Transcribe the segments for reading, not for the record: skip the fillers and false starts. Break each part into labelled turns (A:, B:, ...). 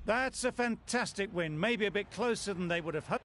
A: That's a fantastic win, maybe a bit closer than they would have hoped.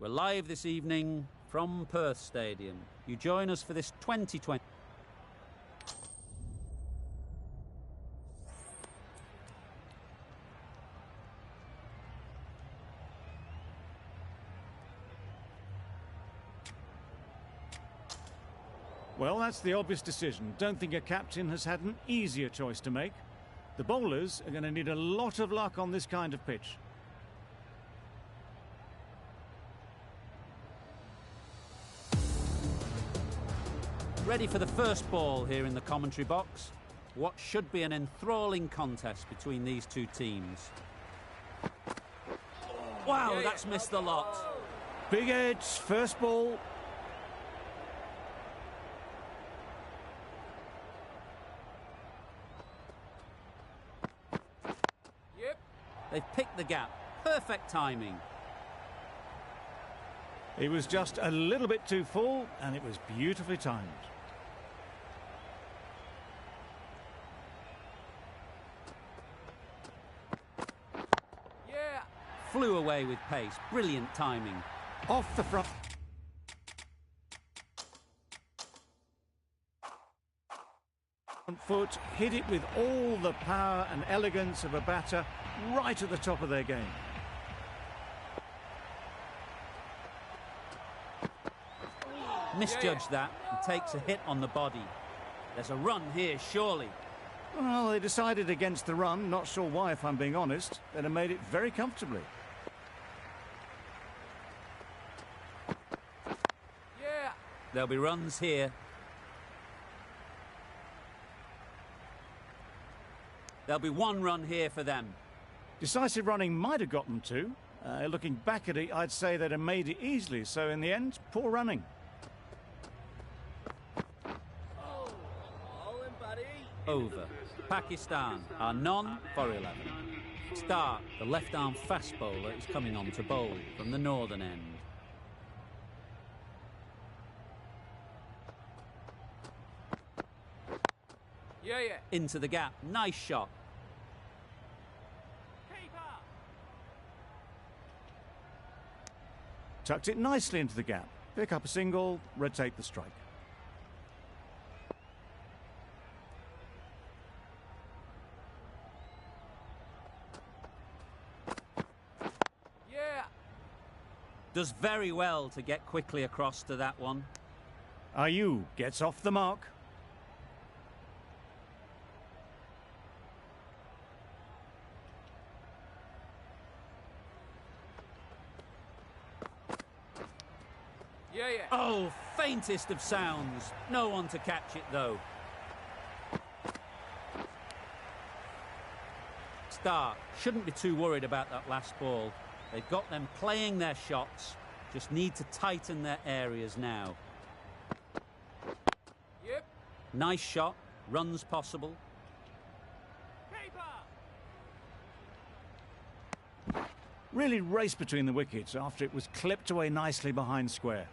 B: We're live this evening from Perth Stadium. You join us for this 2020.
A: Well, that's the obvious decision. Don't think a captain has had an easier choice to make. The bowlers are going to need a lot of luck on this kind of pitch.
B: Ready for the first ball here in the commentary box. What should be an enthralling contest between these two teams. Wow, that's missed the lot.
A: Big edge, first ball.
B: They've picked the gap. Perfect timing.
A: He was just a little bit too full, and it was beautifully timed.
B: Flew away with pace. Brilliant timing.
A: Off the front. Foot, hit it with all the power and elegance of a batter right at the top of their game.
B: Misjudged that and takes a hit on the body. There's a run here, surely.
A: Well, they decided against the run. Not sure why, if I'm being honest. They'd have made it very comfortably.
B: There'll be runs here. There'll be one run here for them.
A: Decisive running might have got them two. Looking back at it, I'd say they'd have made it easily. So in the end, poor running.
B: Over. Pakistan are none for 11. Start, the left-arm fast bowler, is coming on to bowl from the northern end. Into the gap. Nice shot.
A: Tucked it nicely into the gap. Pick up a single, rotate the strike.
B: Does very well to get quickly across to that one.
A: Ayu gets off the mark. Oh, faintest of sounds. No one to catch it, though. Stark shouldn't be too worried about that last ball. They've got them playing their shots. Just need to tighten their areas now. Nice shot. Runs possible. Really raced between the wickets after it was clipped away nicely behind square.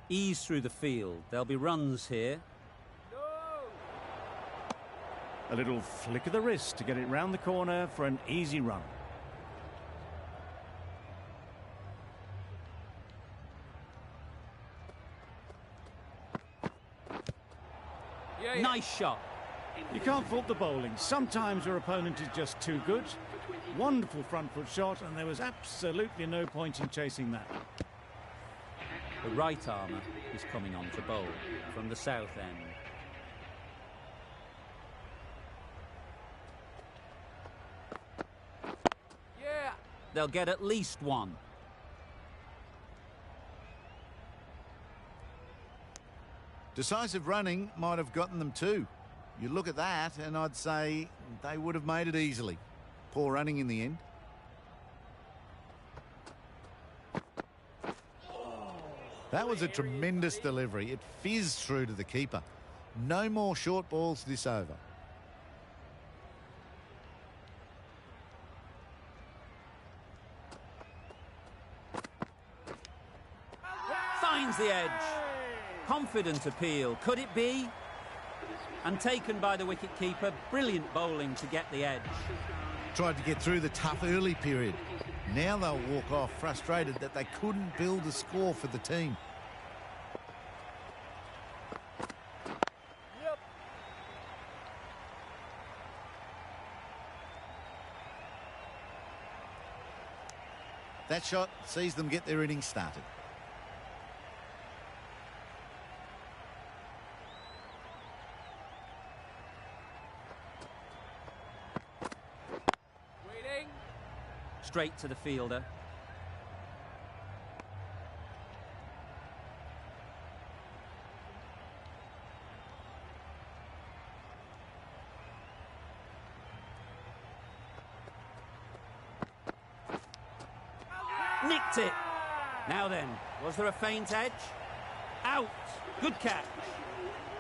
B: Ease through the field. There'll be runs here.
A: A little flick of the wrist to get it round the corner for an easy run.
B: Nice shot.
A: You can't fault the bowling. Sometimes your opponent is just too good. Wonderful front foot shot, and there was absolutely no point in chasing that.
B: The right armour is coming on to bowl from the south end. They'll get at least one.
C: Decisive running might have gotten them two. You look at that and I'd say they would have made it easily. Poor running in the end. That was a tremendous delivery. It fizzed through to the keeper. No more short balls this over.
B: Finds the edge. Confident appeal. Could it be? And taken by the wicket-keeper. Brilliant bowling to get the edge.
C: Tried to get through the tough early period. Now they'll walk off frustrated that they couldn't build a score for the team. That shot sees them get their innings started.
B: Straight to the fielder. Nicked it. Now then, was there a feint edge? Out. Good catch.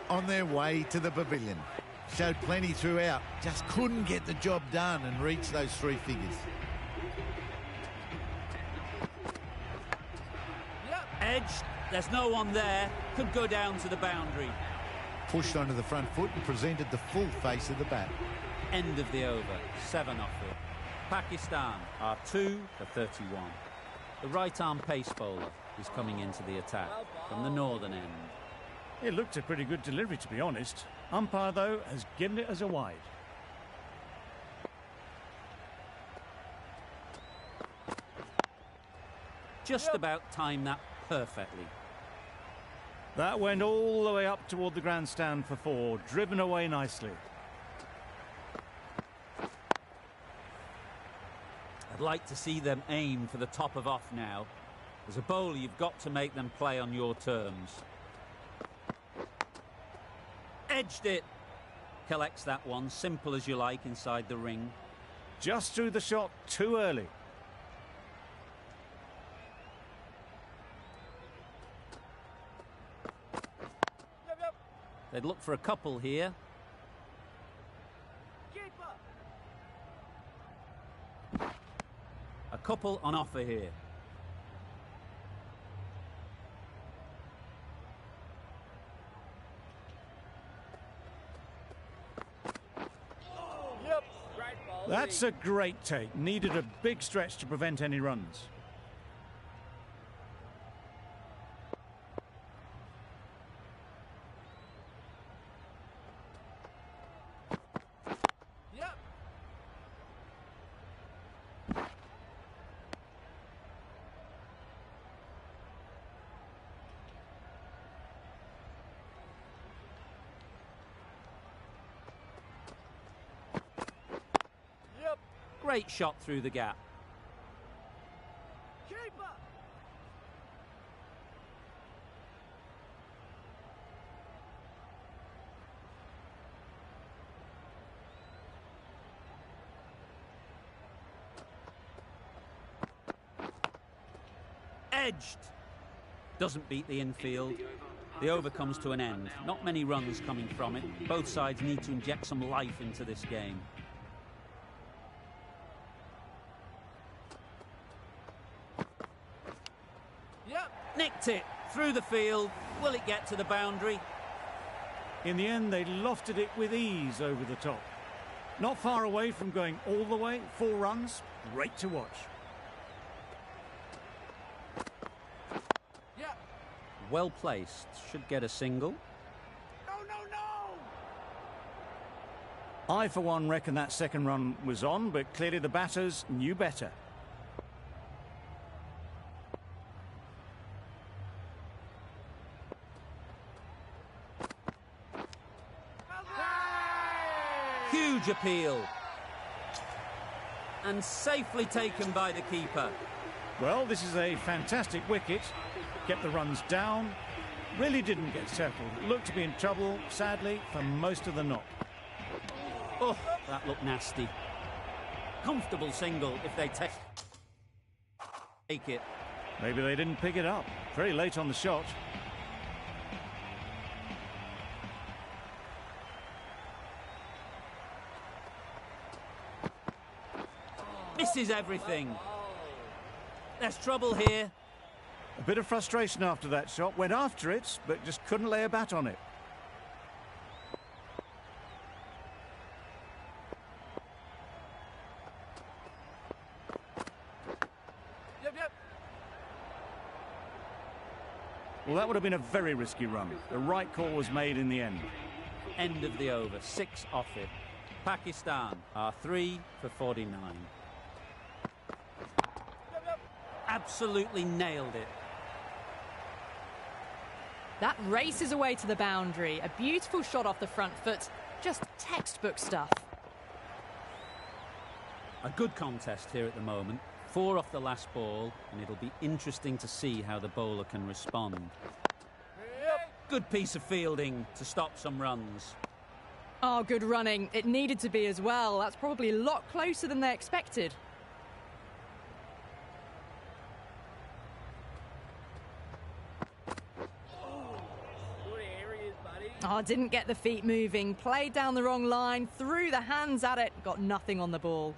C: On their way to the pavilion. Showed plenty throughout. Just couldn't get the job done and reach those three figures.
B: Edged. There's no one there. Could go down to the boundary.
C: Pushed onto the front foot and presented the full face of the bat.
B: End of the over. 7 off it. Pakistan are 2 for 31. The right-arm pace bowler is coming into the attack from the northern end.
A: It looked a pretty good delivery, to be honest. Umpire, though, has given it as a wide.
B: Just about timed that perfectly.
A: That went all the way up toward the grandstand for 4, driven away nicely.
B: I'd like to see them aim for the top of off now. As a bowler, you've got to make them play on your terms. Edged it. Collects that one, simple as you like, inside the ring.
A: Just threw the shot too early.
B: They'd look for a couple here. A couple on offer here.
A: That's a great take. Needed a big stretch to prevent any runs.
B: Great shot through the gap. Edged. Doesn't beat the infield. The over comes to an end. Not many runs coming from it. Both sides need to inject some life into this game. Nicked it through the field. Will it get to the boundary?
A: In the end, they lofted it with ease over the top. Not far away from going all the way. 4 runs. Great to watch.
B: Well placed. Should get a single.
A: I, for one, reckon that second run was on, but clearly the batters knew better.
B: Huge appeal. And safely taken by the keeper.
A: Well, this is a fantastic wicket. Kept the runs down. Really didn't get settled. Looked to be in trouble, sadly, for most of the knock.
B: Oh, that looked nasty. Comfortable single if they take it.
A: Maybe they didn't pick it up. Very late on the shot.
B: Misses everything. There's trouble here.
A: A bit of frustration after that shot. Went after it, but just couldn't lay a bat on it. Well, that would have been a very risky run. The right call was made in the end.
B: End of the over. 6 off it. Pakistan are 3 for 49. Absolutely nailed it.
D: That races away to the boundary. A beautiful shot off the front foot. Just textbook stuff.
B: A good contest here at the moment. 4 off the last ball, and it'll be interesting to see how the bowler can respond. Good piece of fielding to stop some runs.
D: Oh, good running. It needed to be as well. That's probably a lot closer than they expected. Oh, didn't get the feet moving. Played down the wrong line. Threw the hands at it. Got nothing on the ball.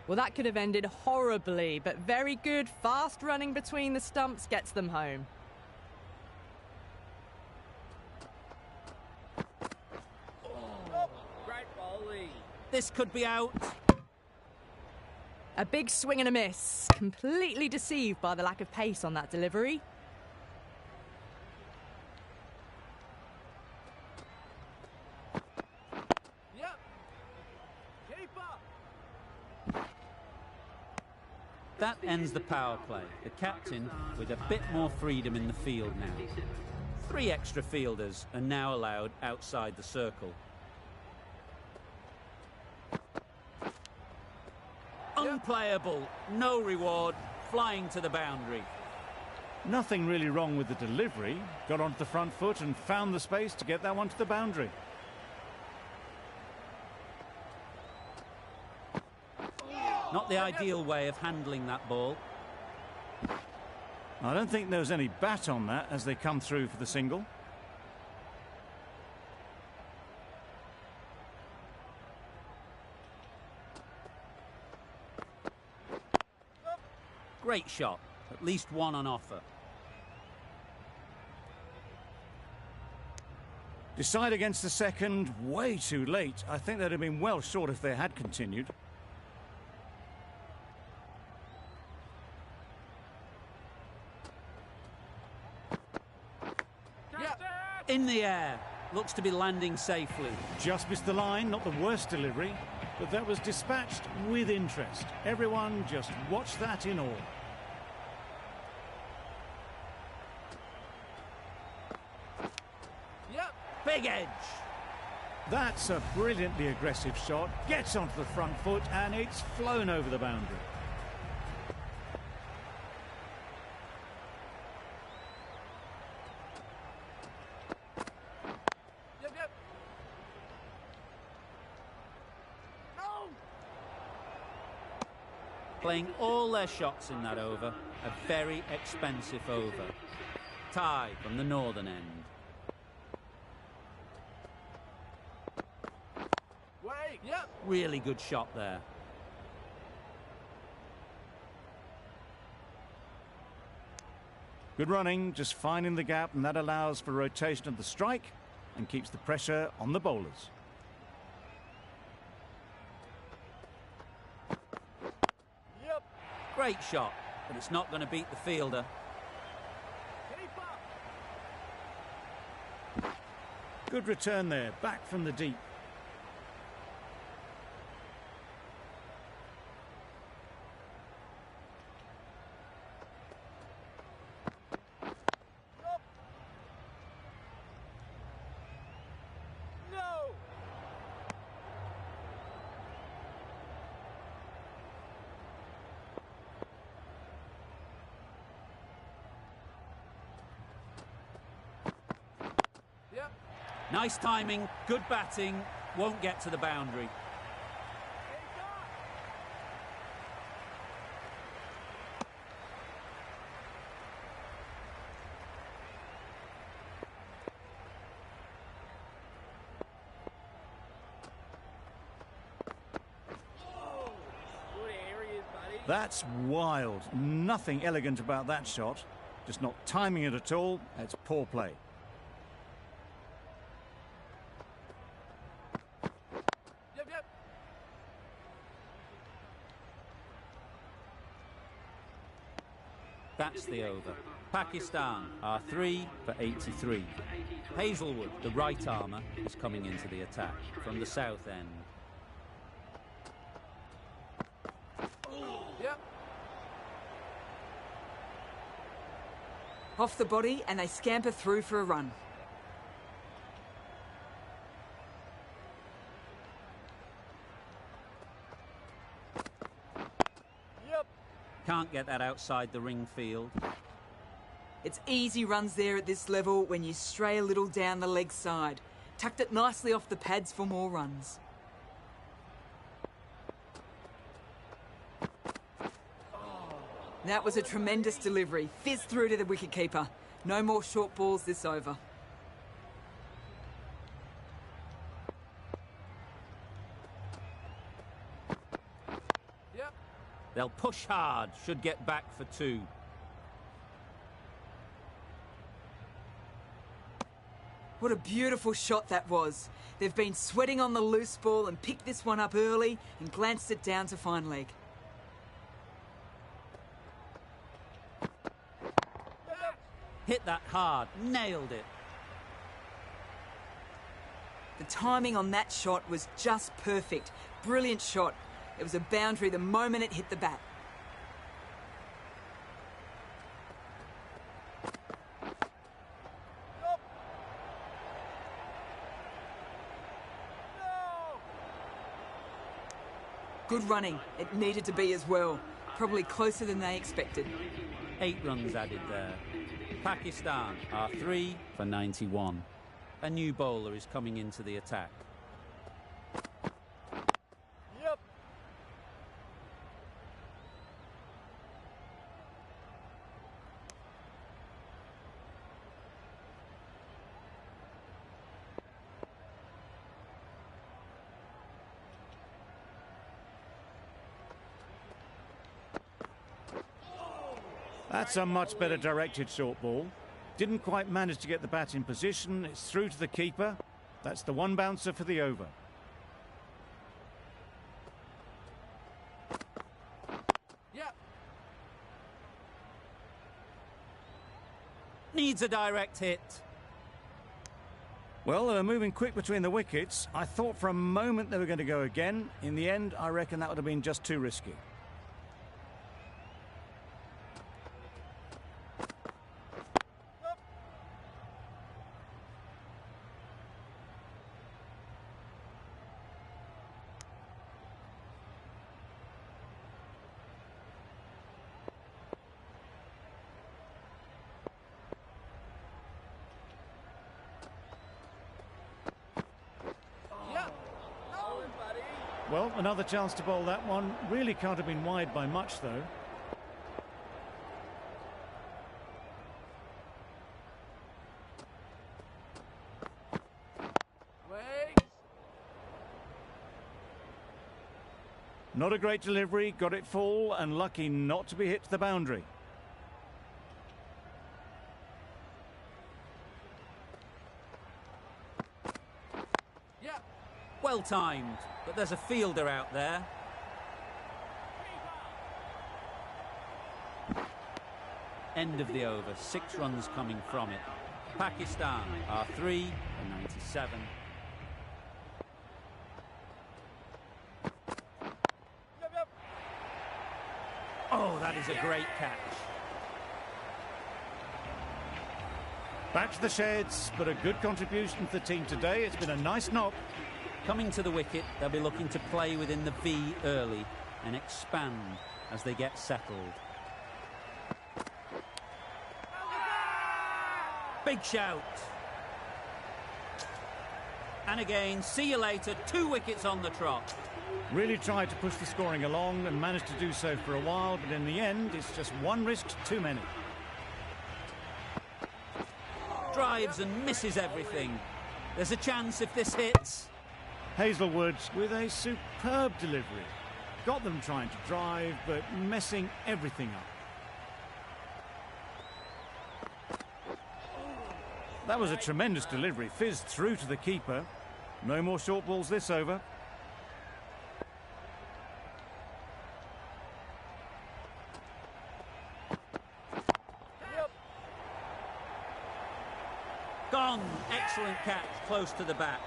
D: Well, that could have ended horribly, but very good. Fast running between the stumps gets them home.
B: This could be out.
D: A big swing and a miss. Completely deceived by the lack of pace on that delivery.
B: That ends the power play. The captain with a bit more freedom in the field now. 3 extra fielders are now allowed outside the circle. Unplayable, no reward, flying to the boundary.
A: Nothing really wrong with the delivery. Got onto the front foot and found the space to get that one to the boundary.
B: Not the ideal way of handling that ball.
A: I don't think there was any bat on that as they come through for the single.
B: Great shot, at least one on offer.
A: Decide against the second, way too late. I think they'd have been well short if they had continued.
B: In the air, looks to be landing safely.
A: Just missed the line, not the worst delivery, but that was dispatched with interest. Everyone just watched that in awe.
B: Big edge.
A: That's a brilliantly aggressive shot. Gets onto the front foot and it's flown over the boundary.
B: Playing all their shots in that over. A very expensive over. Tie from the northern end. Really good shot there.
A: Good running, just finding the gap, and that allows for rotation of the strike and keeps the pressure on the bowlers.
B: Great shot, but it's not going to beat the fielder.
A: Good return there, back from the deep.
B: Nice timing, good batting, won't get to the boundary.
A: That's wild. Nothing elegant about that shot. Just not timing it at all. It's poor play.
B: That's the over. Pakistan are 3 for 83. Hazelwood, the right armour, is coming into the attack from the south end.
E: Off the body and they scamper through for a run.
B: Can't get that outside the ring field.
E: It's easy runs there at this level when you stray a little down the leg side. Tucked it nicely off the pads for more runs. That was a tremendous delivery. Fizzed through to the wicketkeeper. No more short balls this over.
B: They'll push hard, should get back for 2.
E: What a beautiful shot that was. They've been sweating on the loose ball and picked this one up early and glanced it down to fine leg.
B: Hit that hard, nailed it.
E: The timing on that shot was just perfect. Brilliant shot. It was a boundary the moment it hit the bat. Good running. It needed to be as well. Probably closer than they expected.
B: 8 runs added there. Pakistan are 3 for 91. A new bowler is coming into the attack.
F: Yep.
A: That's a much better directed short ball. Didn't quite manage to get the bat in position. It's through to the keeper. That's the one bouncer for the over.
F: Yep.
B: Needs a direct hit.
A: Well, they were moving quick between the wickets. I thought for a moment they were going to go again. In the end, I reckon that would have been just too risky. Well, another chance to bowl that one. Really can't have been wide by much, though.
F: Wait.
A: Not a great delivery, got it full, and lucky not to be hit to the boundary.
F: Yep.
B: Well timed, but there's a fielder out there. End of the over, 6 runs coming from it. Pakistan are 3 for 97.
F: Yep.
B: Oh, that is a great catch.
A: Back to the sheds, but a good contribution to the team today. It's been a nice knock.
B: Coming to the wicket, they'll be looking to play within the V early and expand as they get settled. Big shout. And again, see you later, 2 wickets on the trot.
A: Really tried to push the scoring along and managed to do so for a while, but in the end, it's just one risk too many.
B: Drives and misses everything. There's a chance if this hits.
A: Hazelwood with a superb delivery. Got them trying to drive, but messing everything up. That was a tremendous delivery. Fizzed through to the keeper. No more short balls this over.
F: Yep.
B: Gone. Excellent catch, close to the bat.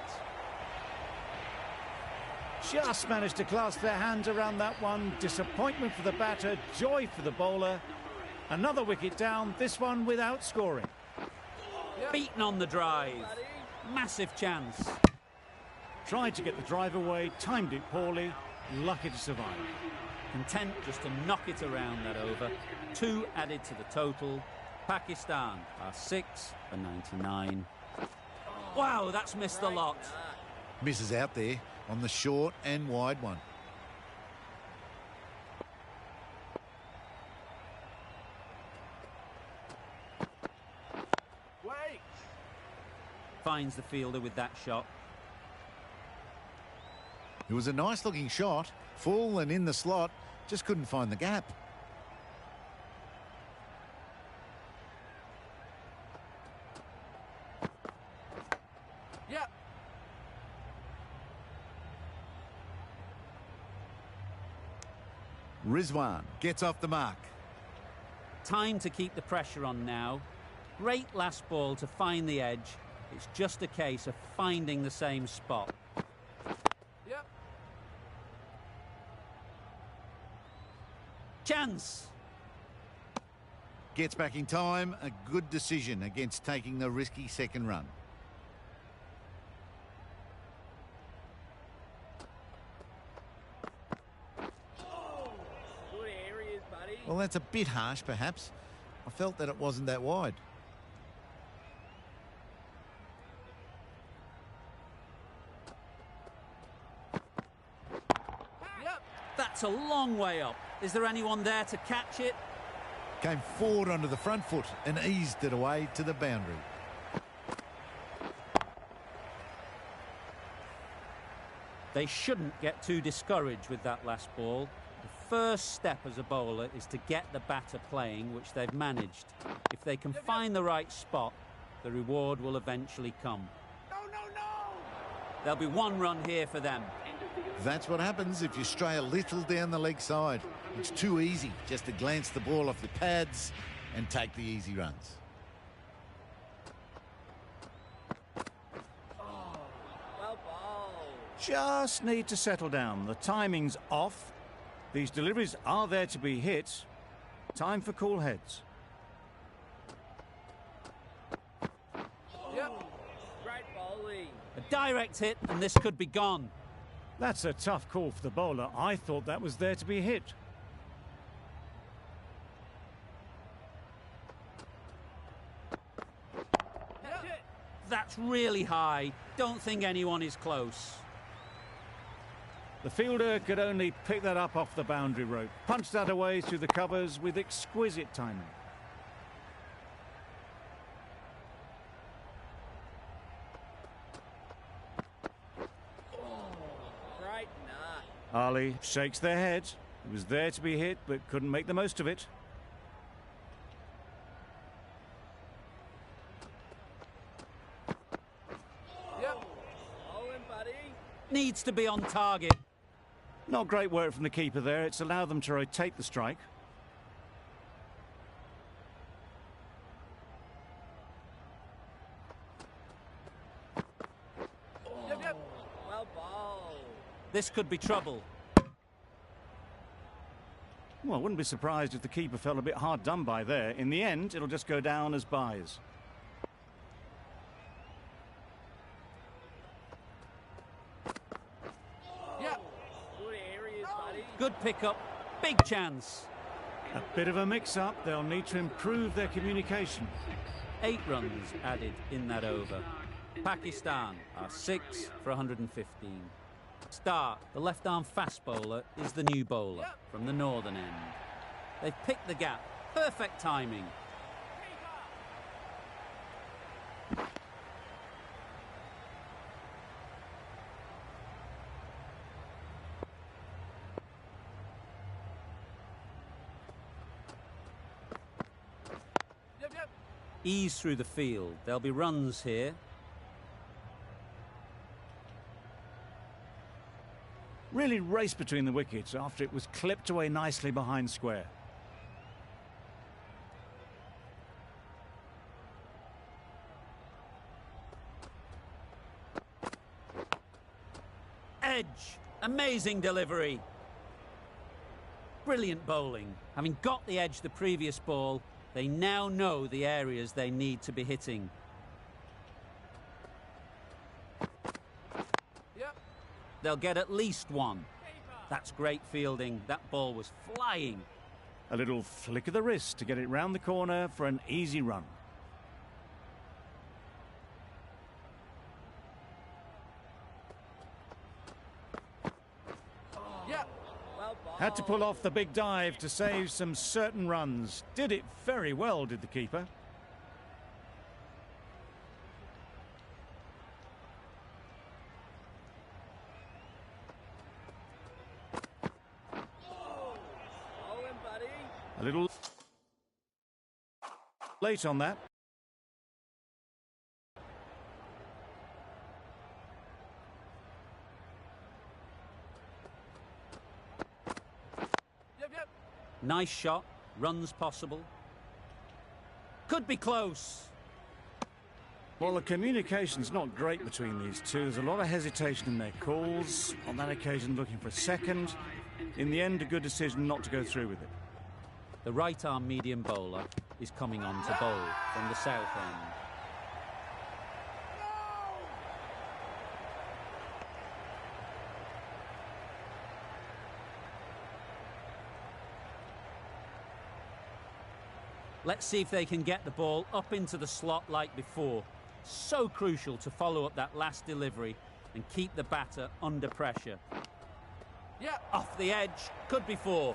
A: Just managed to clasp their hands around that one. Disappointment for the batter, joy for the bowler. Another wicket down, this one without scoring.
B: Beaten on the drive. Massive chance.
A: Tried to get the drive away, timed it poorly, lucky to survive.
B: Content just to knock it around that over. 2 added to the total. Pakistan are 6 for 99. Wow, that's missed the lot.
C: Misses out there on the short and wide one.
F: Wait.
B: Finds the fielder with that shot.
C: It was a nice looking shot, full and in the slot, just couldn't find the gap.
F: Yep.
C: Rizwan gets off the mark.
B: Time to keep the pressure on now. Great last ball to find the edge. It's just a case of finding the same spot.
F: Yep.
B: Chance.
C: Gets back in time, a good decision against taking the risky second run. Well, that's a bit harsh, perhaps. I felt that it wasn't that wide.
F: Yep.
B: That's a long way up. Is there anyone there to catch it?
C: Came forward onto the front foot and eased it away to the boundary.
B: They shouldn't get too discouraged with that last ball. The first step as a bowler is to get the batter playing, which they've managed. If they can find the right spot, the reward will eventually come.
F: No, no, no!
B: There'll be one run here for them.
C: That's what happens if you stray a little down the leg side. It's too easy just to glance the ball off the pads and take the easy runs.
F: Well bowled.
A: Just need to settle down. The timing's off. These deliveries are there to be hit. Time for cool heads.
F: Yep. Great bowling.
B: A direct hit, and this could be gone.
A: That's a tough call for the bowler. I thought that was there to be hit.
F: Yep.
B: That's really high. Don't think anyone is close.
A: The fielder could only pick that up off the boundary rope. Punched that away through the covers with exquisite timing.
F: Great nut.
A: Ali shakes their head. It was there to be hit, but couldn't make the most of it.
F: Yep. Bowling, buddy.
B: Needs to be on target.
A: Not great work from the keeper there. It's allowed them to rotate the strike.
F: Yep, yep. Well bowled.
B: This could be trouble.
A: Well, I wouldn't be surprised if the keeper felt a bit hard done by there. In the end, it'll just go down as byes.
F: Yep. Good areas, buddy.
B: Good pickup. Big chance.
A: A bit of a mix-up. They'll need to improve their communication.
B: 8 runs added in that over. Pakistan are 6 for 115. Start, the left-arm fast bowler, is the new bowler from the northern end. They've picked the gap. Perfect timing.
F: Yep, yep.
B: Ease through the field. There'll be runs here.
A: Really raced between the wickets after it was clipped away nicely behind square.
B: Edge. Amazing delivery. Brilliant bowling. Having got the edge the previous ball, they now know the areas they need to be hitting.
F: Yep.
B: They'll get at least one. That's great fielding. That ball was flying.
A: A little flick of the wrist to get it round the corner for an easy run.
F: Yep. Well bowled.
A: Had to pull off the big dive to save some certain runs. Did it very well, did the keeper.
F: Bowling, buddy.
A: A little late on that.
F: Yep, yep.
B: Nice shot. Runs possible. Could be close.
A: Well, the communication's not great between these two. There's a lot of hesitation in their calls. On that occasion, looking for a second. In the end, a good decision not to go through with it.
B: The right-arm medium bowler is coming on to bowl from the south end. Let's see if they can get the ball up into the slot like before. So crucial to follow up that last delivery and keep the batter under pressure.
F: Yeah.
B: Off the edge, could be 4.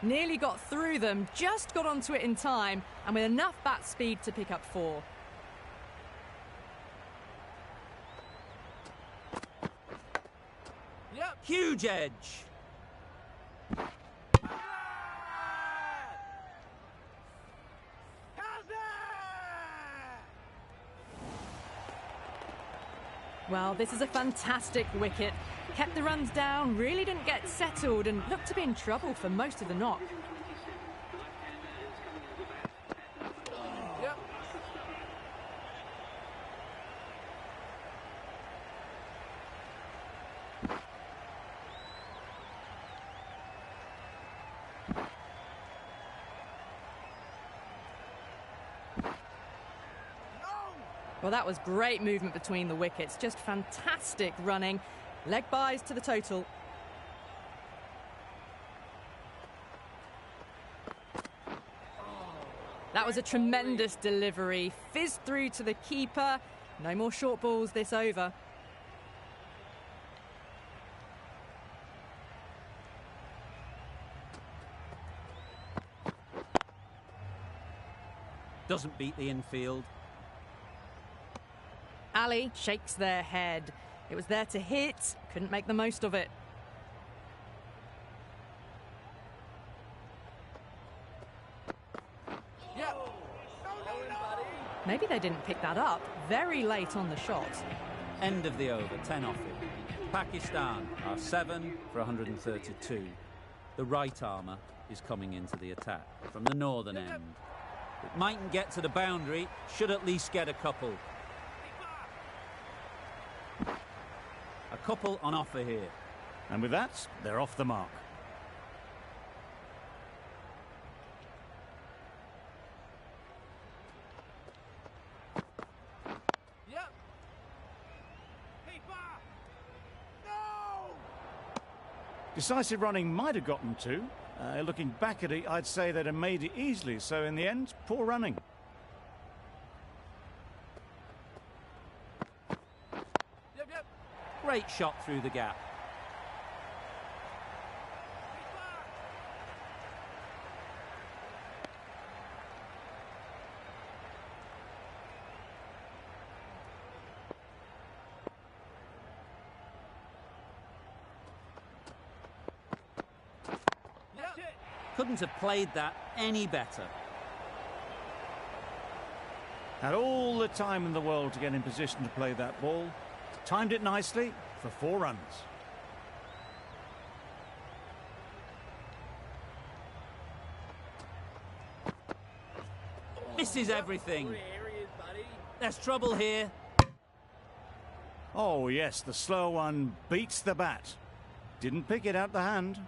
D: Nearly got through them, just got onto it in time, and with enough bat speed to pick up 4.
F: Yep.
B: Huge edge.
D: Well, this is a fantastic wicket. Kept the runs down, really didn't get settled, and looked to be in trouble for most of the knock.
F: Yep.
D: Well, that was great movement between the wickets. Just fantastic running. Leg byes to the total. That was a tremendous delivery. Fizzed through to the keeper. No more short balls this over.
B: Doesn't beat the infield.
D: Ali shakes their head. It was there to hit, couldn't make the most of it.
F: Yep.
D: Maybe they didn't pick that up. Very late on the shot.
B: End of the over, 10 off it. Pakistan are 7 for 132. The right armour is coming into the attack from the northern end. It mightn't get to the boundary, should at least get a couple. A couple on offer here.
A: And with that, they're off the mark.
F: Yep. No!
A: Decisive running might have gotten 2. Looking back at it, I'd say they'd have made it easily. So in the end, poor running.
F: Yep, yep.
B: Great shot through the gap.
F: That's it.
B: Couldn't have played that any better.
A: Had all the time in the world to get in position to play that ball. Timed it nicely for 4 runs.
B: Misses everything.
F: Good areas, buddy.
B: There's trouble here.
A: Oh yes, the slow one beats the bat. Didn't pick it out the hand.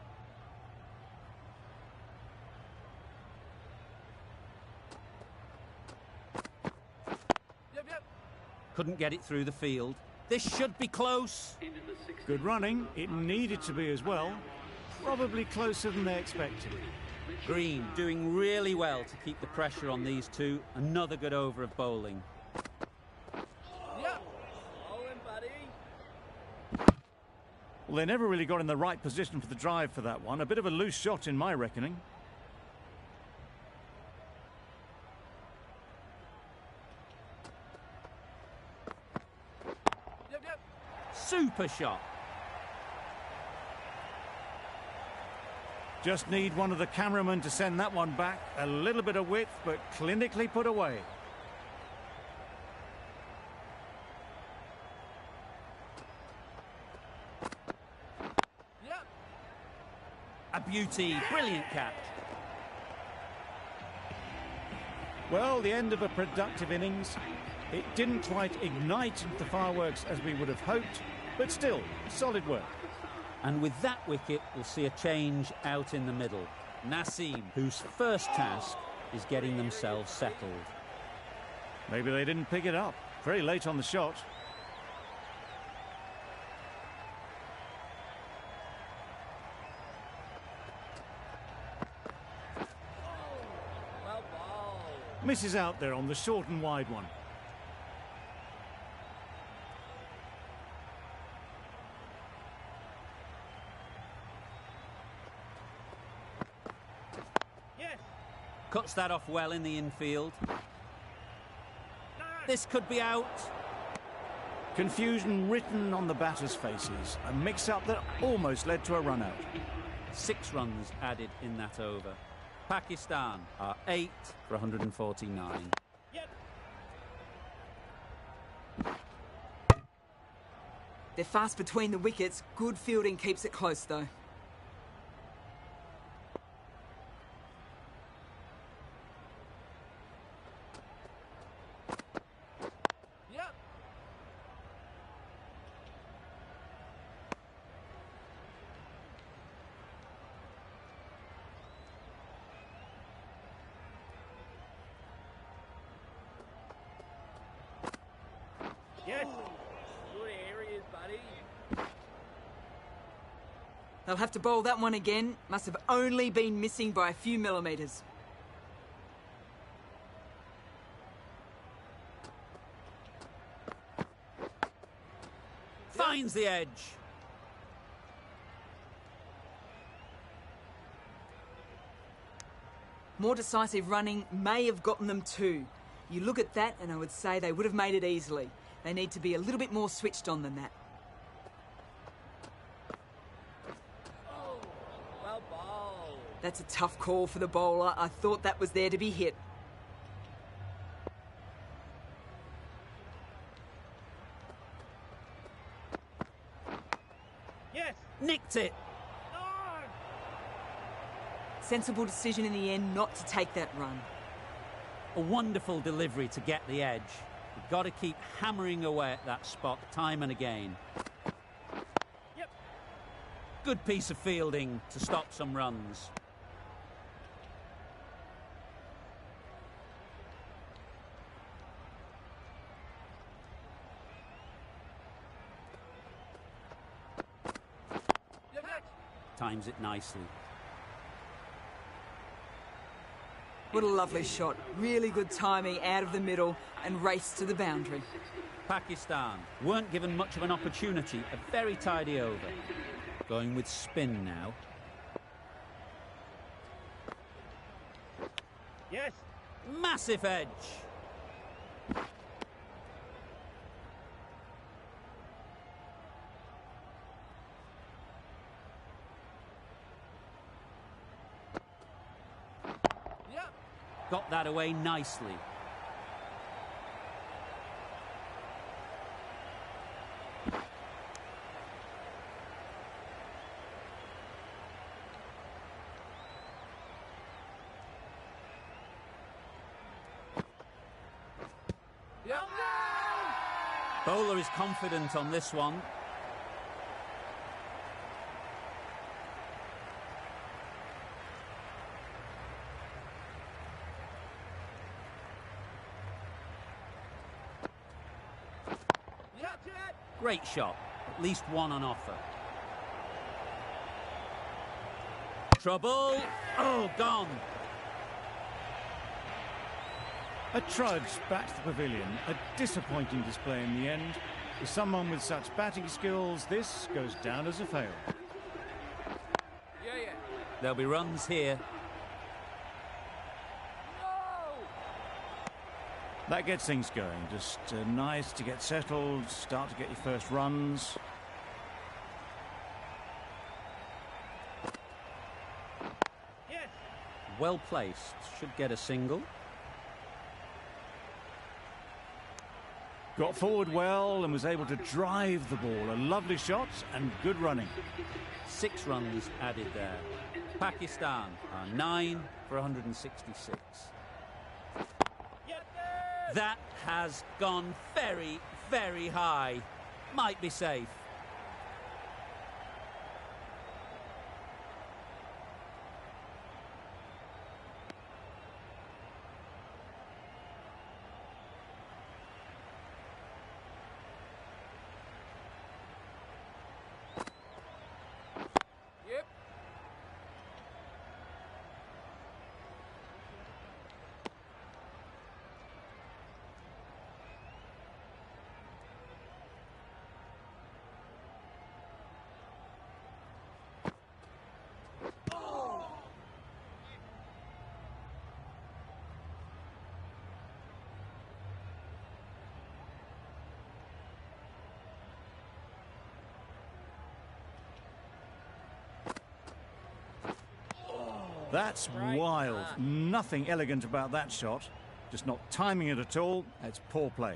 F: Yep, yep.
B: Couldn't get it through the field. This should be close.
A: Good running. It needed to be as well. Probably closer than they expected.
B: Green doing really well to keep the pressure on these two. Another good over of bowling.
F: Yep. Bowling, buddy.
A: Well, they never really got in the right position for the drive for that one. A bit of a loose shot in my reckoning.
F: Yep, yep.
B: Super shot.
A: Just need one of the cameramen to send that one back. A little bit of width, but clinically put away.
F: Yep.
B: A beauty. Brilliant catch.
A: Well, the end of a productive innings. It didn't quite ignite the fireworks as we would have hoped, but still, solid work.
B: And with that wicket, we'll see a change out in the middle. Naseem, whose first task is getting themselves settled.
A: Maybe they didn't pick it up. Very late on the shot.
F: Well bowled.
A: Misses out there on the short and wide one.
F: Yes.
B: Cuts that off well in the infield.
F: No.
B: This could be out.
A: Confusion written on the batters' faces. A mix-up that almost led to a run-out.
B: 6 runs added in that over. Pakistan are 8 for 149.
F: Yep.
E: They're fast between the wickets. Good fielding keeps it close, though.
F: Yep. Yes. Good areas, buddy.
E: They'll have to bowl that one again. Must have only been missing by a few millimetres.
B: Finds the edge.
E: More decisive running may have gotten them 2. You look at that and I would say they would have made it easily. They need to be a little bit more switched on than that.
F: Oh, well bowled.
E: That's a tough call for the bowler. I thought that was there to be hit.
F: Yes.
B: Nicked it.
F: No.
E: Sensible decision in the end not to take that run.
B: A wonderful delivery to get the edge. You've got to keep hammering away at that spot time and again.
F: Yep.
B: Good piece of fielding to stop some runs.
F: Yep. Yep.
B: Times it nicely.
E: What a lovely shot. Really good timing out of the middle and race to the boundary.
B: Pakistan weren't given much of an opportunity. A very tidy over. Going with spin now.
F: Yes.
B: Massive edge.
F: Yep.
B: Got that away nicely.
F: Yep.
B: Bowler is confident on this one.
F: Yep.
B: Great shot. At least one on offer. Trouble. Oh, gone.
A: A trudge back to the pavilion. A disappointing display in the end. For someone with such batting skills, this goes down as a fail.
F: Yeah.
B: There'll be runs here.
F: No.
A: That gets things going. Just nice to get settled, start to get your first runs.
F: Yes.
B: Well placed. Should get a single.
A: Got forward well and was able to drive the ball. A lovely shot and good running.
B: 6 runs added there. Pakistan are 9 for 166.
F: Yep.
B: That has gone very, very high. Might be safe.
F: Yep.
A: That's wild. Nothing elegant about that shot. Just not timing it at all. It's poor play.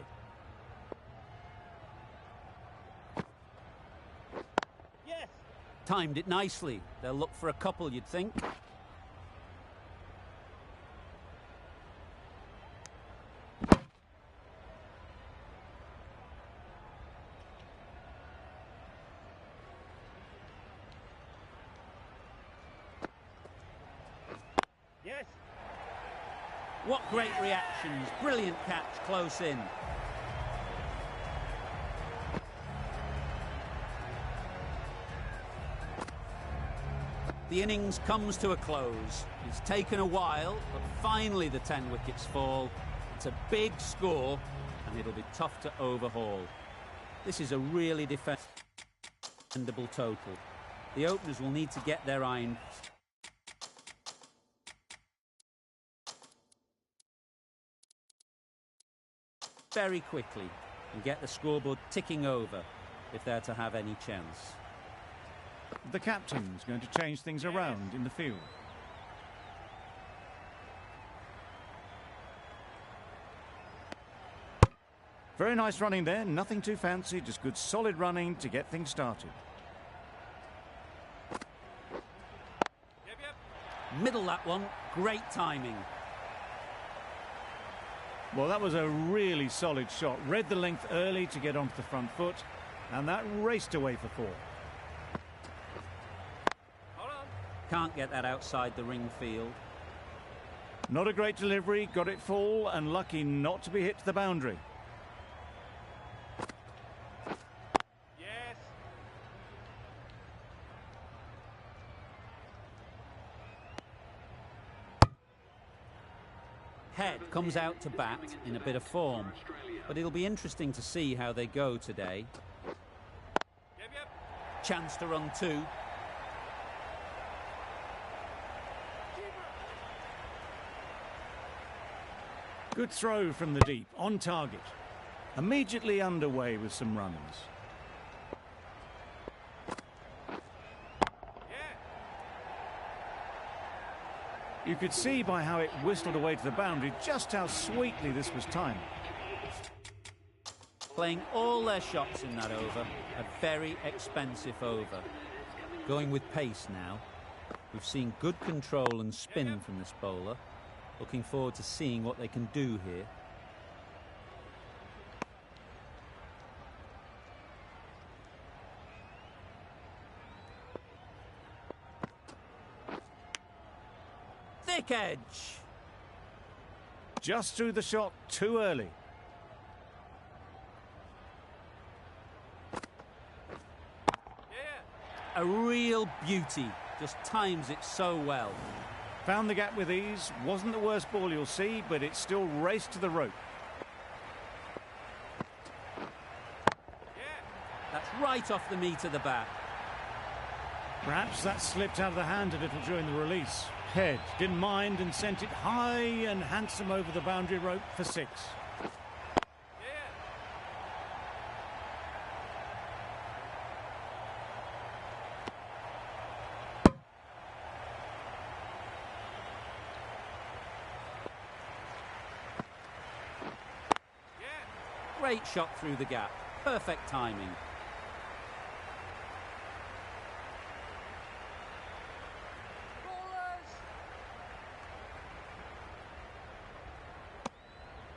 F: Yes.
B: Timed it nicely. They'll look for a couple, you'd think.
F: Yes.
B: What great reactions. Brilliant catch close in. The innings comes to a close. It's taken a while, but finally the 10 wickets fall. It's a big score, and it'll be tough to overhaul. This is a really defendable total. The openers will need to get their iron very quickly and get the scoreboard ticking over if they're to have any chance.
A: The captain's going to change things around in the field. Very nice running there, nothing too fancy, just good solid running to get things started.
B: Middle that one, great timing.
A: Well, that was a really solid shot. Read the length early to get onto the front foot, and that raced away for 4.
F: Hold on.
B: Can't get that outside the ring field.
A: Not a great delivery, got it full, and lucky not to be hit to the boundary.
F: Yes.
B: Head comes out to bat in a bit of form, but it'll be interesting to see how they go today.
F: Yep.
B: Chance to run 2.
A: Good throw from the deep, on target. Immediately underway with some runs. You could see by how it whistled away to the boundary just how sweetly this was timed.
B: Playing all their shots in that over, a very expensive over. Going with pace now. We've seen good control and spin from this bowler. Looking forward to seeing what they can do here. Thick edge.
A: Just threw the shot too early.
B: A real beauty. Just times it so well.
A: Found the gap with ease. Wasn't the worst ball you'll see, but it still raced to the rope.
B: That's right off the meat of the bat.
A: Perhaps that slipped out of the hand a little during the release. Head didn't mind and sent it high and handsome over the boundary rope for 6.
B: Great shot through the gap. Perfect timing.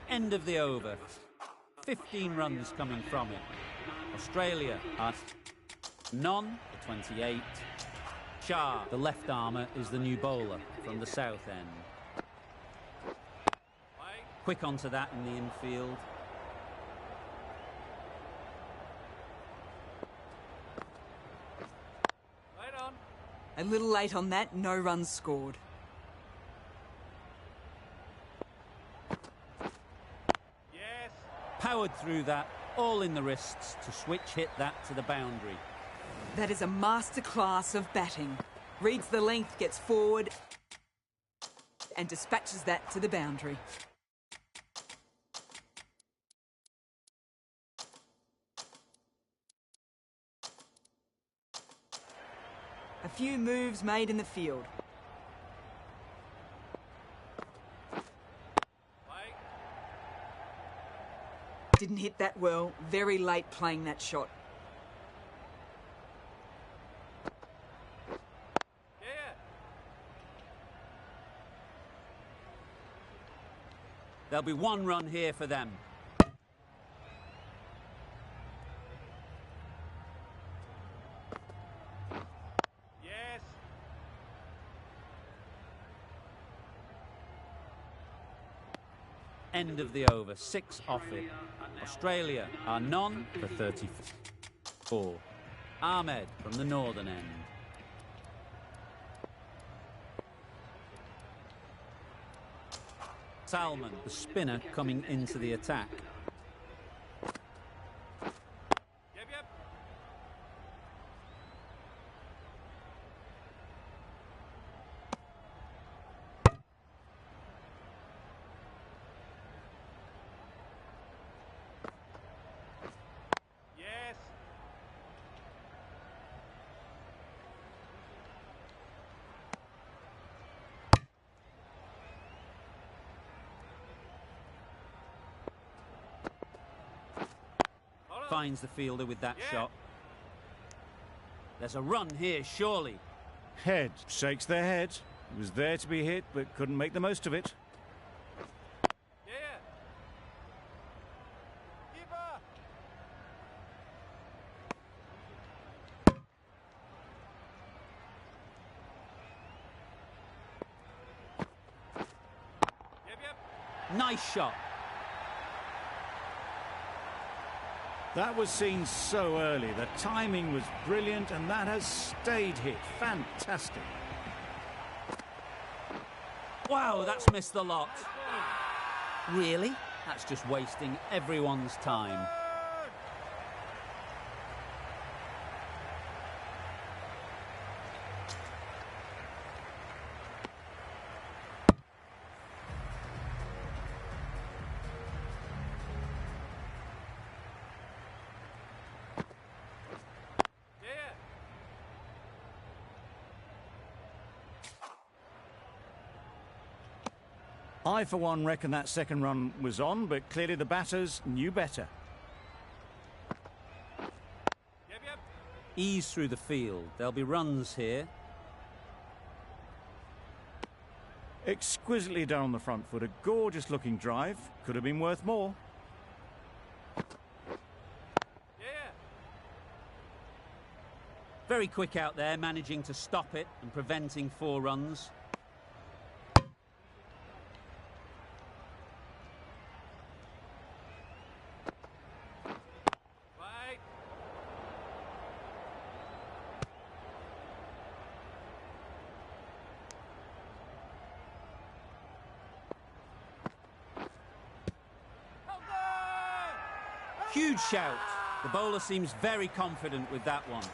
B: End of the over. 15 runs coming from it. Australia are none for 28. Shah, the left armour, is the new bowler from the south end. Quick onto that in the infield.
E: A little late on that, no runs scored.
B: Powered through that, all in the wrists to switch hit that to the boundary.
E: That is a masterclass of batting. Reads the length, gets forward, and dispatches that to the boundary. A few moves made in the field. Didn't hit that well. Very late playing that shot.
F: Yeah.
B: There'll be one run here for them.
F: Yes.
B: End of the over, 6 off it. Australia are none for 34. Ahmed from the northern end. Salman, the spinner, coming into the attack.
F: Yep. Yes. Hold on.
B: Finds the fielder with that
F: Yeah.
B: shot. There's a run here, surely.
A: Head shakes their head. It was there to be hit, but couldn't make the most of it.
F: Yeah. Keeper. Yep.
B: Nice shot.
A: That was seen so early. The timing was brilliant, and that has stayed hit. Fantastic.
B: Wow, that's missed the lot. Really? That's just wasting everyone's time.
F: Yeah.
A: I, for one, reckon that second run was on, but clearly the batters knew better.
F: Yep.
B: Ease through the field. There'll be runs here.
A: Exquisitely done on the front foot. A gorgeous-looking drive. Could have been worth more.
F: Yeah.
B: Very quick out there, managing to stop it and preventing 4 runs.
F: Right. Hold on.
B: Huge shout. The bowler seems very confident with that one.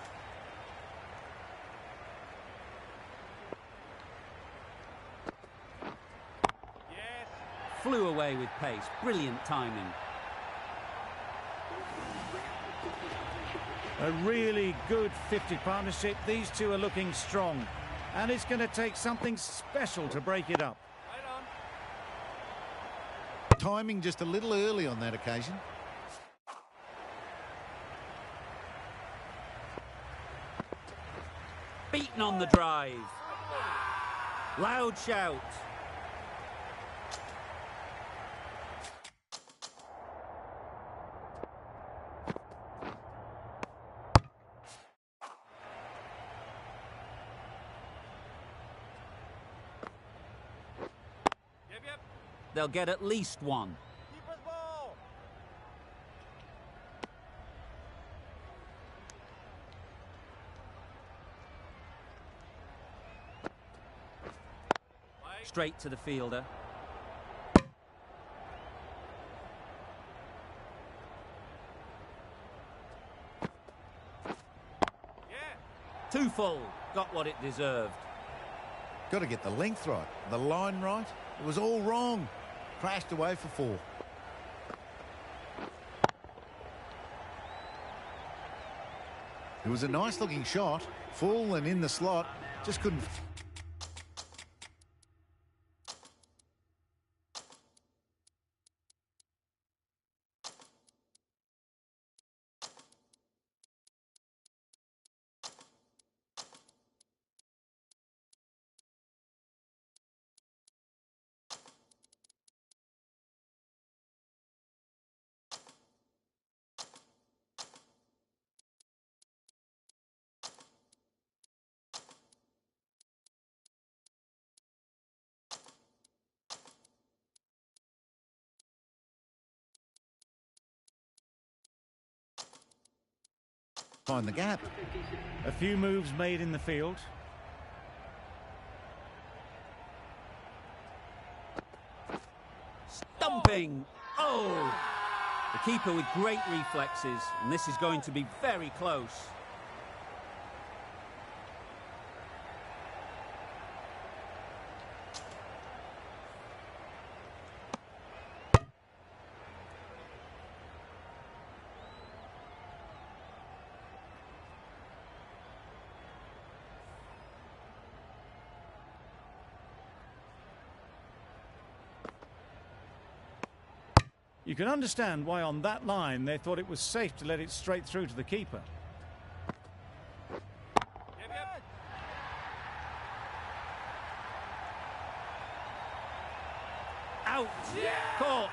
F: Yes.
B: Flew away with pace. Brilliant timing.
A: A really good 50 partnership. These two are looking strong. And it's going to take something special to break it up.
F: Right on.
C: Timing just a little early on that occasion.
B: Beaten on the drive. Loud shout.
F: Yep.
B: They'll get at least one.
F: Keeper's ball. Right.
B: Straight to the fielder.
F: Yeah.
B: 2 full. Got what it deserved.
C: Got to get the length right, the line right. It was all wrong. Crashed away for 4. It was a nice looking shot, full and in the slot, just couldn't. Find the gap.
A: A few moves made in the field.
B: Stumping! Oh! The keeper with great reflexes, and this is going to be very close.
A: You can understand why on that line they thought it was safe to let it straight through to the keeper.
F: Yep.
B: Out! Caught!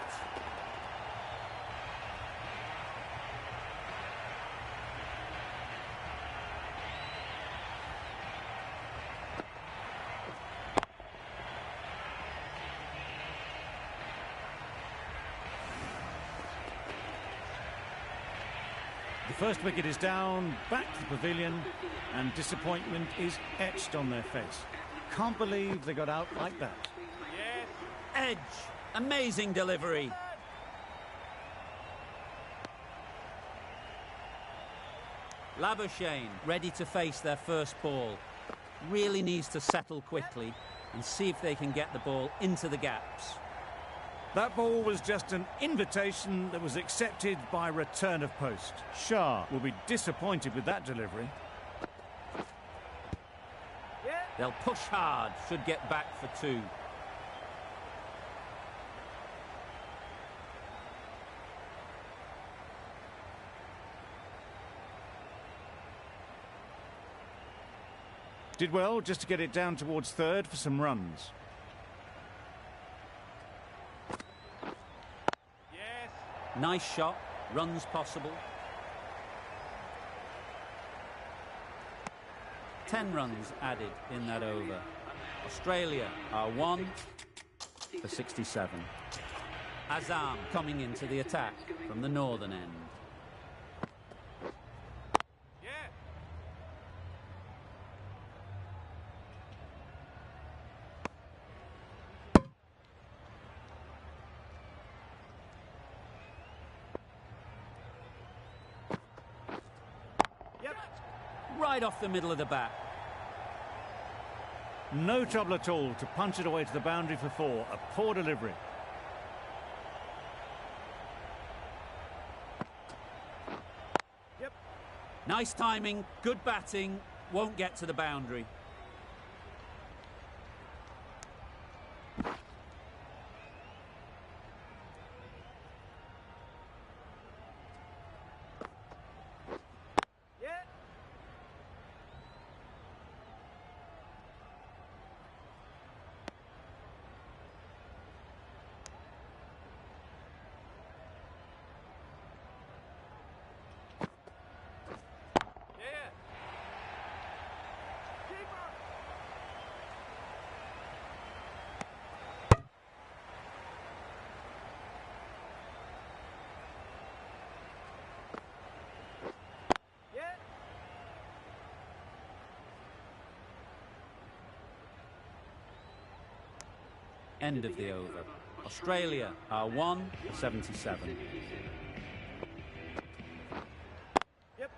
A: The first wicket is down, back to the pavilion, and disappointment is etched on their face. Can't believe they got out like that.
F: Yes.
B: Edge! Amazing delivery. Labuschagne ready to face their first ball. Really needs to settle quickly and see if they can get the ball into the gaps.
A: That ball was just an invitation that was accepted by return of post. Shah will be disappointed with that delivery.
B: They'll push hard, should get back for two.
A: Did well just to get it down towards third for some runs.
F: Yes.
B: Nice shot, runs possible. 10 runs added in that over. Australia are 1 for 67. Azam coming into the attack from the northern end.
F: Yeah. Yep.
B: Right off the middle of the bat.
A: No trouble at all to punch it away to the boundary for 4. A poor delivery.
F: Yep.
B: Nice timing, good batting, won't get to the boundary.
F: Yeah. Yeah. Keeper. Yeah.
B: End of the over. Australia are 1 for 77.
F: Yep.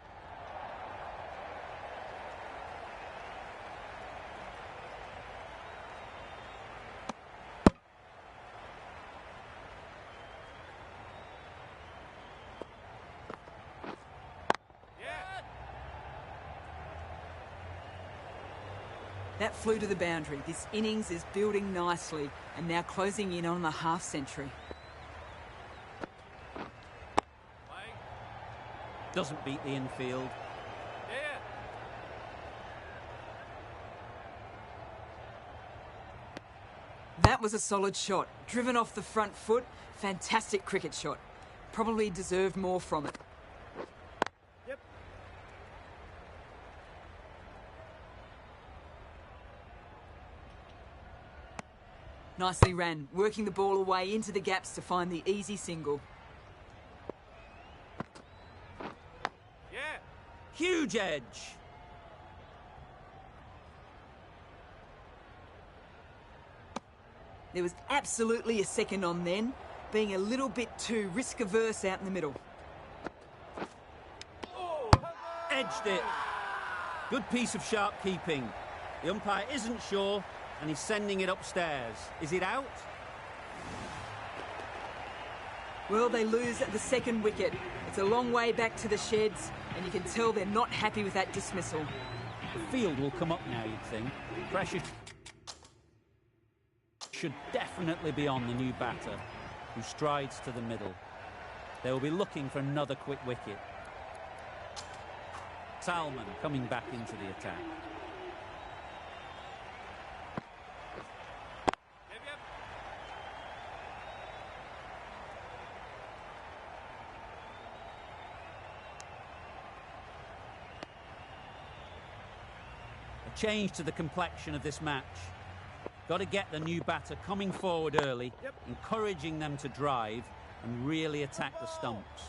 F: Yeah.
E: That flew to the boundary. This innings is building nicely and now closing in on the half century.
F: Playing.
B: Doesn't beat the infield.
F: Yeah.
E: That was a solid shot. Driven off the front foot. Fantastic cricket shot. Probably deserved more from it.
F: Yep.
E: Nicely ran, working the ball away into the gaps to find the easy single.
F: Yeah.
B: Huge edge.
E: There was absolutely a second on then, being a little bit too risk-averse out in the middle.
B: Edged it. Good piece of sharp keeping. The umpire isn't sure, and he's sending it upstairs. Is it out?
E: Well, they lose at the second wicket. It's a long way back to the sheds, and you can tell they're not happy with that dismissal.
B: The field will come up now, you'd think. Pressure should definitely be on the new batter, who strides to the middle. They will be looking for another quick wicket. Salmon coming back into the attack. A change to the complexion of this match. Got to get the new batter coming forward early, encouraging them to drive and really attack the stumps.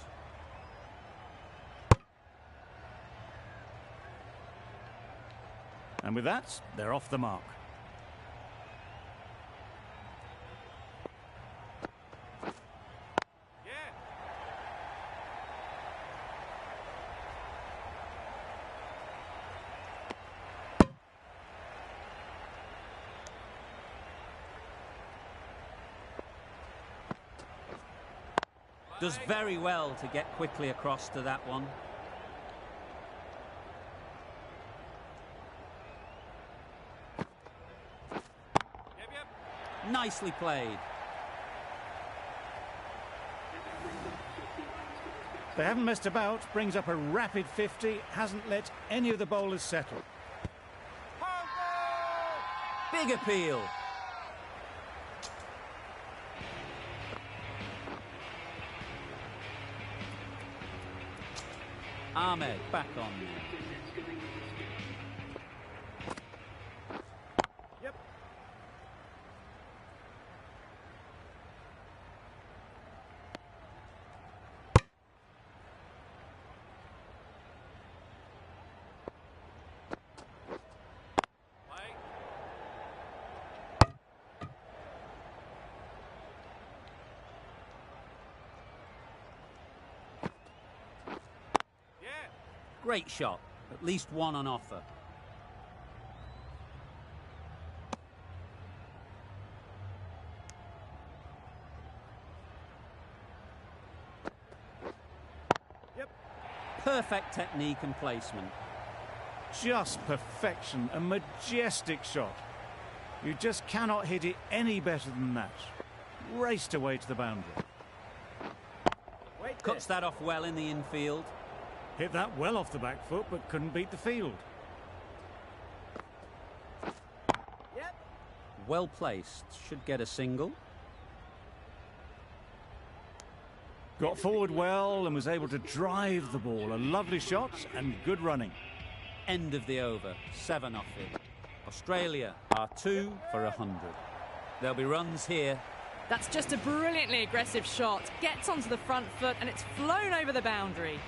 A: And with that, they're off the mark.
B: Does very well to get quickly across to that one. Nicely played.
A: They haven't messed about, brings up a rapid 50, hasn't let any of the bowlers settle.
B: Big appeal. Ahmed back on there. Great shot. At least one on offer. Perfect technique and placement.
A: Just perfection, a majestic shot. You just cannot hit it any better than that. Raced away to the boundary.
B: Cuts that off well in the infield.
A: Hit that well off the back foot, but couldn't beat the field.
B: Well placed. Should get a single.
A: Got forward well and was able to drive the ball. A lovely shot and good running.
B: End of the over. 7 off it. Australia are 2 for 100. There'll be runs here.
D: That's just a brilliantly aggressive shot. Gets onto the front foot and it's flown over the boundary.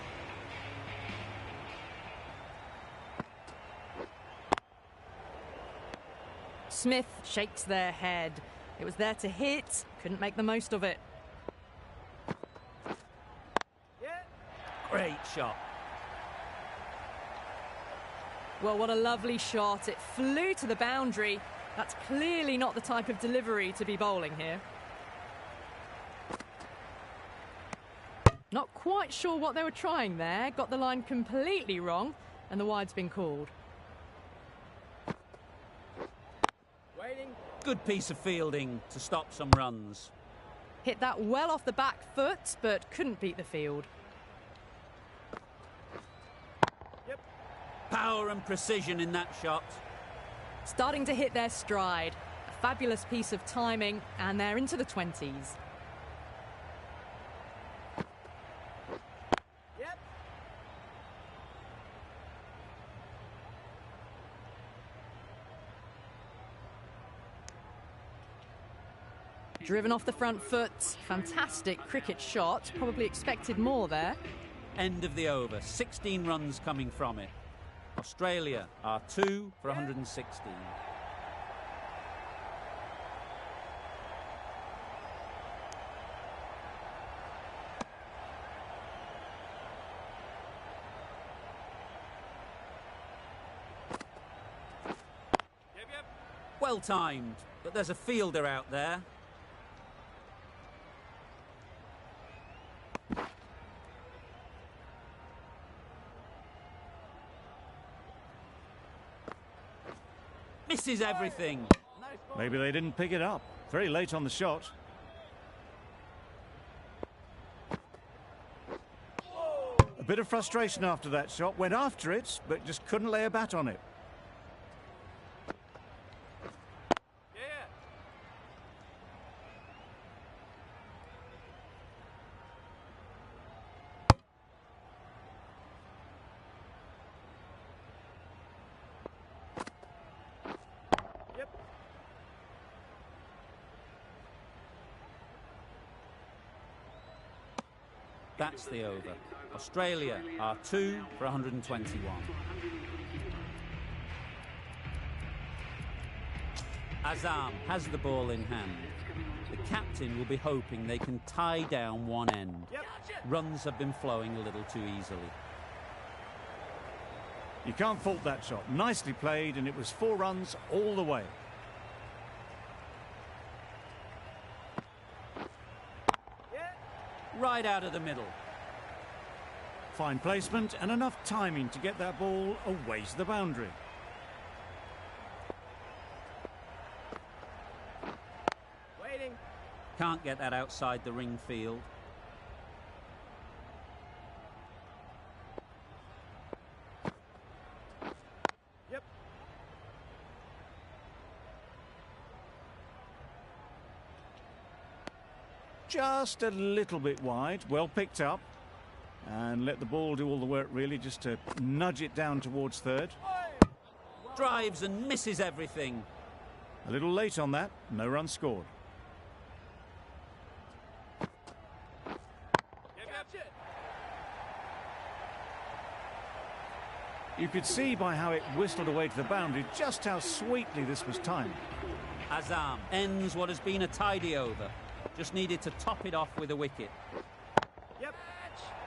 D: Smith shakes their head. It was there to hit, couldn't make the most of it.
B: Great shot.
D: Well, what a lovely shot. It flew to the boundary. That's clearly not the type of delivery to be bowling here. Not quite sure what they were trying there. Got the line completely wrong, and the wide's been called.
B: Good piece of fielding to stop some runs.
D: Hit that well off the back foot, but couldn't beat the field.
B: Power and precision in that shot.
D: Starting to hit their stride. A fabulous piece of timing, and they're into the 20s. Driven off the front foot. Fantastic cricket shot. Probably expected more there.
B: End of the over. 16 runs coming from it. Australia are 2 for 116.
F: Yep.
B: Well timed, but there's a fielder out there. Misses everything.
A: Maybe they didn't pick it up. Very late on the shot. A bit of frustration after that shot. Went after it, but just couldn't lay a bat on it.
F: Yeah. Yep.
B: That's the over. Australia are 2 for 121. Azam has the ball in hand. The captain will be hoping they can tie down one end.
F: Yep.
B: Runs have been flowing a little too easily.
A: You can't fault that shot. Nicely played, and it was 4 runs all the way.
F: Yeah.
B: Right out of the middle.
A: Fine placement and enough timing to get that ball away to the boundary.
F: Waiting.
B: Can't get that outside the ring field.
F: Yep.
A: Just a little bit wide. Well picked up. And let the ball do all the work, really, just to nudge it down towards third.
B: Drives and misses everything.
A: A little late on that. No run scored.
F: Yep.
A: You could see by how it whistled away to the boundary just how sweetly this was timed.
B: Azam ends what has been a tidy over. Just needed to top it off with a wicket.
F: Yep.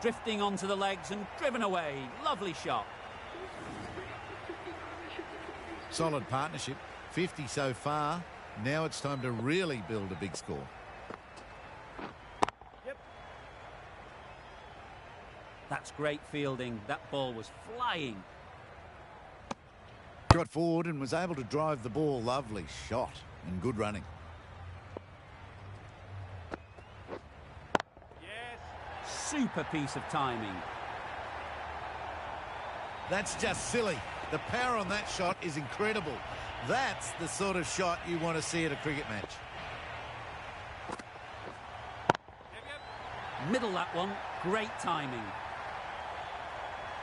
B: Drifting onto the legs and driven away. Lovely shot.
C: Solid partnership. 50 so far. Now it's time to really build a big score.
F: Yep.
B: That's great fielding. That ball was flying.
C: Got forward and was able to drive the ball. Lovely shot and good running.
F: Yes.
B: Super piece of timing.
C: That's just silly. The power on that shot is incredible. That's the sort of shot you want to see at a cricket match.
F: Yep.
B: Middle that one. Great timing.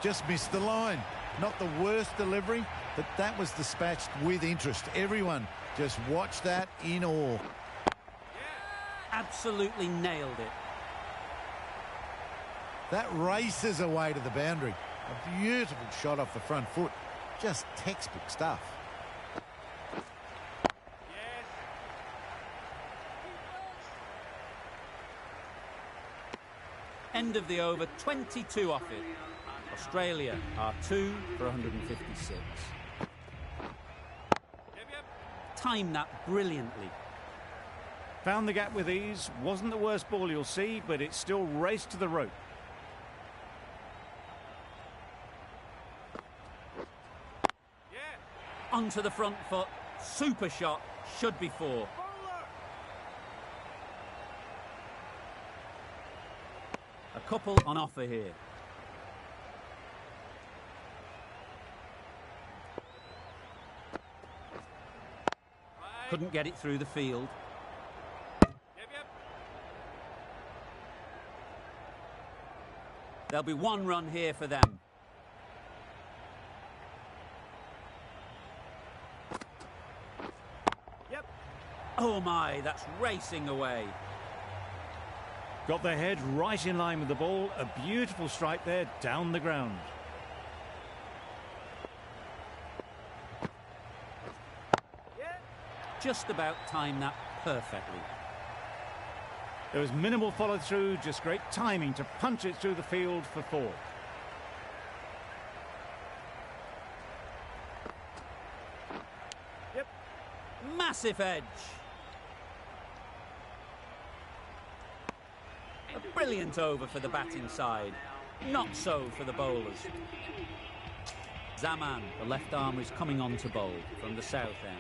C: Just missed the line. Not the worst delivery, but that was dispatched with interest. Everyone just watched that in awe.
B: Absolutely nailed it.
C: That races away to the boundary. A beautiful shot off the front foot. Just textbook stuff.
F: Yes.
B: End of the over. 22 off it. Australia are 2 for 156.
F: Yep.
B: Timed that brilliantly.
A: Found the gap with ease. Wasn't the worst ball you'll see, but it still raced to the rope.
F: Yeah.
B: Onto the front foot. Super shot. Should be 4.
F: Bowler.
B: A couple on offer here.
F: Right.
B: Couldn't get it through the field.
F: Yep.
B: There'll be 1 run here for them.
F: Yep.
B: Oh my, that's racing away.
A: Got their head right in line with the ball. A beautiful strike there down the ground.
B: Just about timed that perfectly.
A: There was minimal follow-through, just great timing to punch it through the field for 4.
B: Massive edge. A brilliant over for the batting side. Not so for the bowlers. Zaman, the left arm, is coming on to bowl from the south end.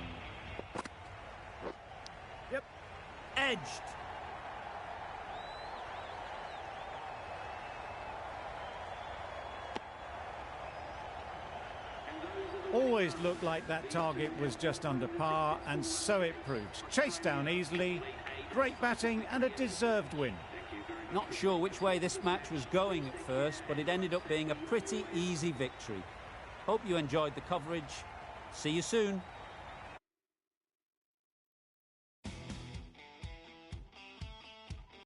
B: Edged.
A: Always looked like that target was just under par, and so it proved. Chased down easily, great batting and a deserved win.
B: Not sure which way this match was going at first, but it ended up being a pretty easy victory. Hope you enjoyed the coverage. See you soon.